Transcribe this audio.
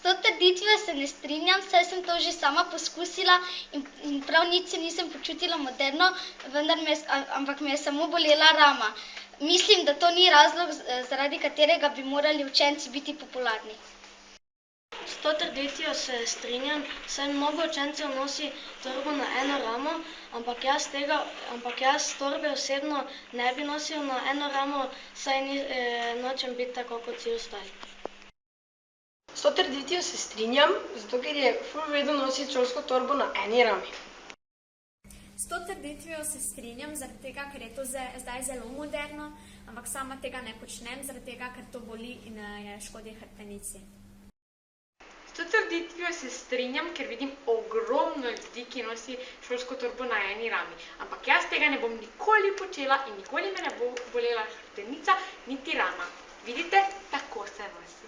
to trditvijo se ne strinjam, saj sem to že sama poskusila in prav nič se nisem počutila moderno, ampak me je samo bolela rama. Mislim, da to ni razlog, zaradi katerega bi morali učenci biti popularni. S to trditvijo se strinjam, saj mnogo učencev nosi torbo na eno ramo, ampak jaz torbe osebno ne bi nosil na eno ramo, saj nočem biti tako kot vsi ostali. S to trditvijo se strinjam, zato ker je ful v redu nositi šolsko torbo na eni rami. S to trditvijo se strinjam, zaradi tega, ker je to zdaj zelo moderno, ampak sama tega ne počnem, zaradi tega, ker to boli in škodi hrbtenici. S to trditvijo se strinjam, ker vidim ogromno ljudi, ki nosi šolsko torbo na eni rami. Ampak jaz tega ne bom nikoli počela in nikoli me ne bo bolela hrbtenica niti rama. Vidite, tako se nosi.